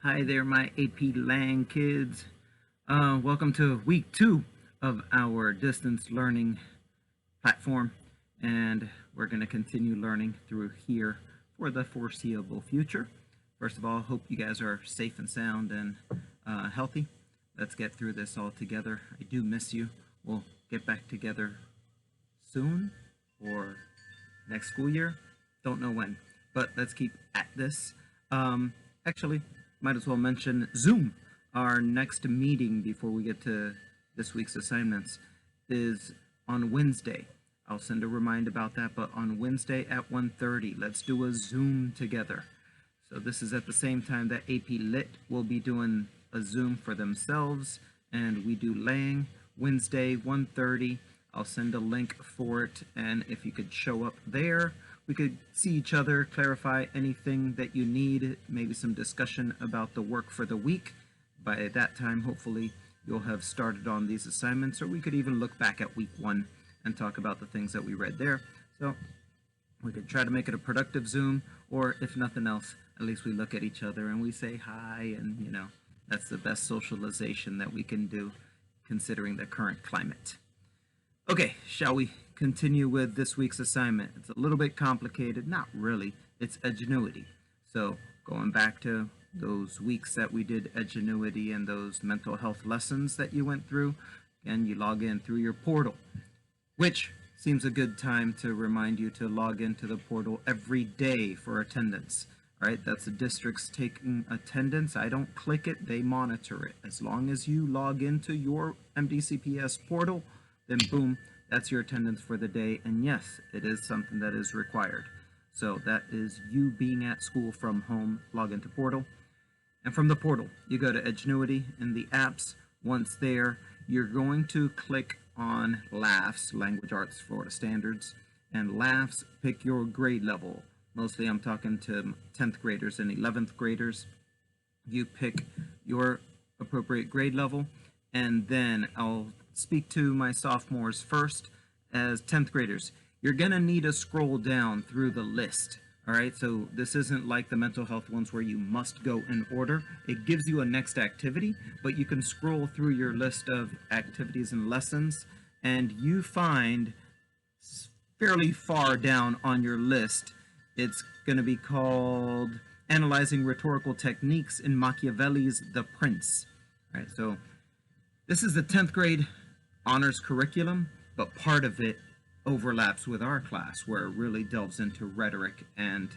Hi there, my APLang kids. Welcome to week 2 of our distance learning platform, and we're going to continue learning through here for the foreseeable future. First of all, hope you guys are safe and sound and healthy. Let's get through this all together. I do miss you. We'll get back together soon or next school year. Don't know when, but let's keep at this. Actually, might as well mention Zoom. Our next meeting before we get to this week's assignments is on Wednesday. I'll send a reminder about that, but on Wednesday at 1:30, let's do a Zoom together. So this is at the same time that AP Lit will be doing a Zoom for themselves, and we do Lang Wednesday 1:30. I'll send a link for it, and if you could show up there, we could see each other, clarify anything that you need, maybe some discussion about the work for the week. By that time, hopefully, you'll have started on these assignments, or we could even look back at week 1 and talk about the things that we read there. So we could try to make it a productive Zoom, or if nothing else, at least we look at each other and we say hi, and that's the best socialization that we can do considering the current climate. Okay, shall we continue with this week's assignment? It's a little bit complicated, not really. It's Genuity. So going back to those weeks that we did Genuity and those mental health lessons that you went through, again, you log in through your portal, which seems a good time to remind you to log into the portal every day for attendance. All right, that's the district's taking attendance. I don't click it, they monitor it. As long as you log into your MDCPS portal, then boom, that's your attendance for the day. And yes, it is something that is required. So that is you being at school from home, log into portal. And from the portal, you go to Genuity in the apps. Once there, you're going to click on LAFS, Language Arts Florida Standards, and LAFS, pick your grade level. Mostly I'm talking to 10th graders and 11th graders. You pick your appropriate grade level, and then I'll speak to my sophomores first. As 10th graders, you're going to need to scroll down through the list. All right, so this isn't like the mental health ones where you must go in order. It gives you a next activity, but you can scroll through your list of activities and lessons, and you find fairly far down on your list, it's going to be called Analyzing Rhetorical Techniques in Machiavelli's The Prince. All right, so this is the 10th grade honors curriculum, but part of it overlaps with our class where it really delves into rhetoric and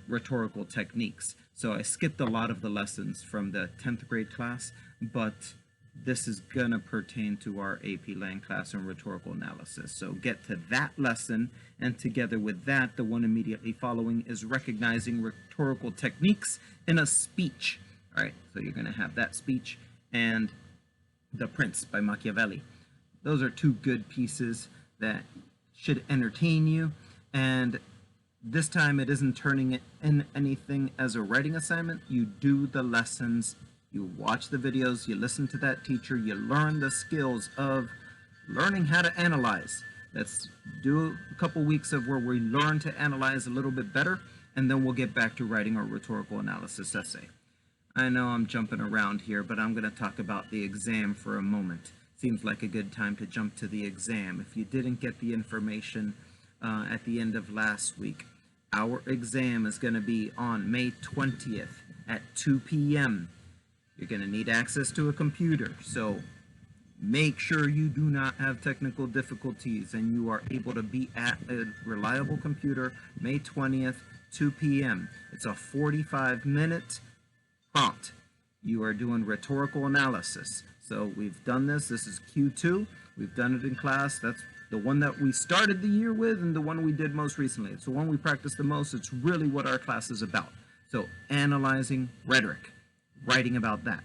rhetorical techniques. So I skipped a lot of the lessons from the 10th grade class, but this is going to pertain to our APLang class in rhetorical analysis. So get to that lesson, and together with that, the one immediately following is recognizing rhetorical techniques in a speech. All right, so you're going to have that speech and The Prince by Machiavelli. Those are two good pieces that should entertain you, and this time it isn't turning it in anything as a writing assignment. You do the lessons, you watch the videos, you listen to that teacher, you learn the skills of learning how to analyze. Let's do a couple weeks of where we learn to analyze a little bit better, and then we'll get back to writing our rhetorical analysis essay. I know I'm jumping around here, but I'm going to talk about the exam for a moment. Seems like a good time to jump to the exam. If you didn't get the information at the end of last week, our exam is going to be on May 20th at 2 p.m. You're going to need access to a computer, so make sure you do not have technical difficulties and you are able to be at a reliable computer May 20th, 2 p.m. It's a 45-minute prompt. You are doing rhetorical analysis. So we've done this. This is Q2. We've done it in class. That's the one that we started the year with and the one we did most recently. It's the one we practiced the most. It's really what our class is about. So analyzing rhetoric, writing about that.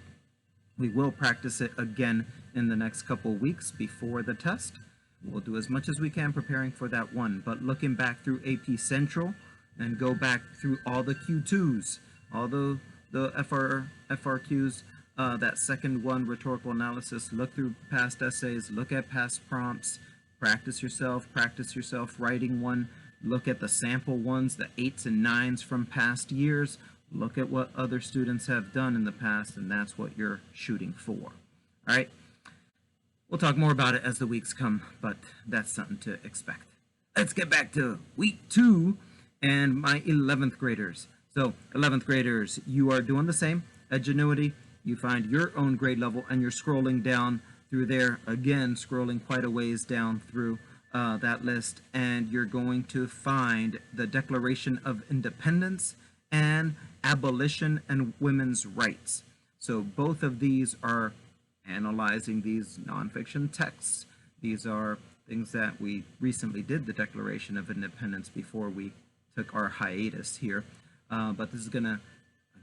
We will practice it again in the next couple weeks before the test. We'll do as much as we can preparing for that one. But looking back through AP Central and go back through all the Q2s, all the FRQs, that second one, rhetorical analysis, look through past essays, look at past prompts, practice yourself writing one, look at the sample ones, the 8s and 9s from past years, look at what other students have done in the past, and that's what you're shooting for. All right. We'll talk more about it as the weeks come, but that's something to expect. Let's get back to week 2 and my 11th graders. So 11th graders, you are doing the same at Genuity. You find your own grade level and you're scrolling down through there, again scrolling quite a ways down through that list, and you're going to find the Declaration of Independence and Abolition and Women's Rights. So both of these are analyzing these nonfiction texts. These are things that we recently did, the Declaration of Independence, before we took our hiatus here. But this is going to,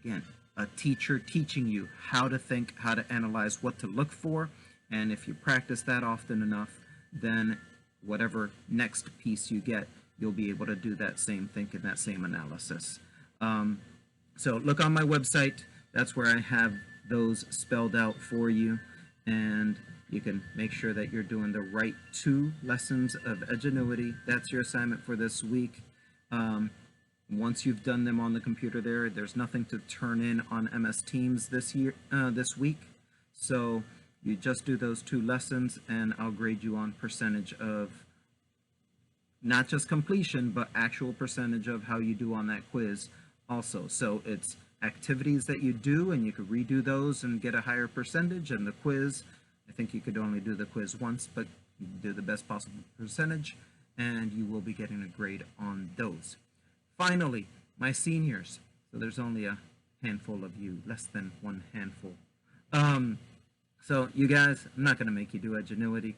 again, a teacher teaching you how to think, how to analyze, what to look for. And if you practice that often enough, then whatever next piece you get, you'll be able to do that same thinking, that same analysis. So look on my website. That's where I have those spelled out for you. And you can make sure that you're doing the right 2 lessons of Genuity. That's your assignment for this week. Once you've done them on the computer there's nothing to turn in on MS Teams this week. So you just do those 2 lessons and I'll grade you on percentage of not just completion, but actual percentage of how you do on that quiz also. So it's activities that you do and you could redo those and get a higher percentage, and the quiz, I think you could only do the quiz once, but you do the best possible percentage and you will be getting a grade on those. Finally, my seniors, so there's only a handful of you, less than 1 handful. So you guys, I'm not going to make you do Genuity.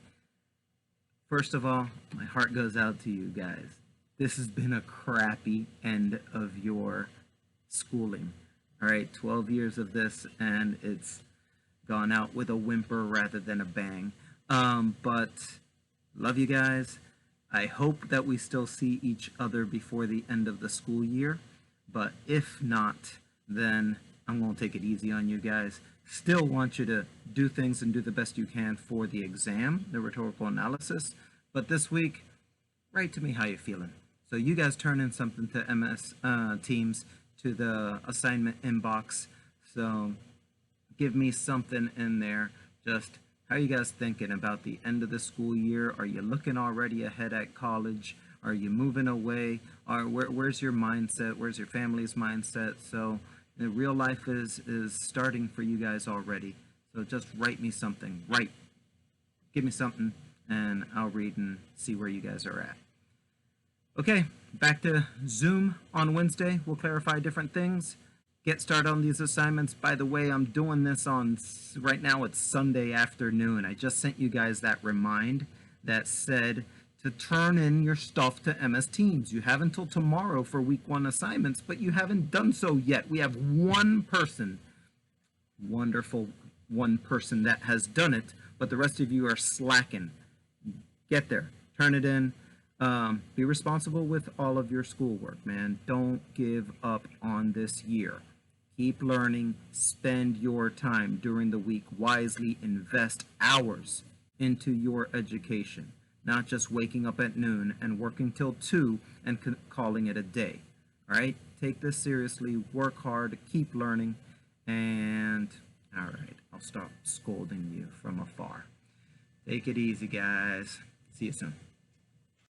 First of all, my heart goes out to you guys. This has been a crappy end of your schooling. All right, 12 years of this, and it's gone out with a whimper rather than a bang. But love you guys. I hope that we still see each other before the end of the school year. But if not, then I'm going to take it easy on you guys. Still want you to do things and do the best you can for the exam, the rhetorical analysis. But this week, write to me how you're feeling. So you guys turn in something to MS Teams, to the assignment inbox. So give me something in there. Just how are you guys thinking about the end of the school year? Are you looking already ahead at college? Are you moving away? Or where's your mindset? Where's your family's mindset? So the real life is starting for you guys already. So just write me something. Give me something and I'll read and see where you guys are at. Okay, back to Zoom on Wednesday. We'll clarify different things. Get started on these assignments. By the way, I'm doing this right now it's Sunday afternoon. I just sent you guys that remind that said to turn in your stuff to MS Teams. You have until tomorrow for week 1 assignments, but you haven't done so yet. We have 1 person, wonderful 1 person that has done it, but the rest of you are slacking. Get there, turn it in. Be responsible with all of your schoolwork, man. Don't give up on this year. Keep learning, spend your time during the week wisely, invest hours into your education, not just waking up at noon and working till 2 and calling it a day. All right, take this seriously, work hard, keep learning, and all right, I'll stop scolding you from afar. Take it easy, guys. See you soon.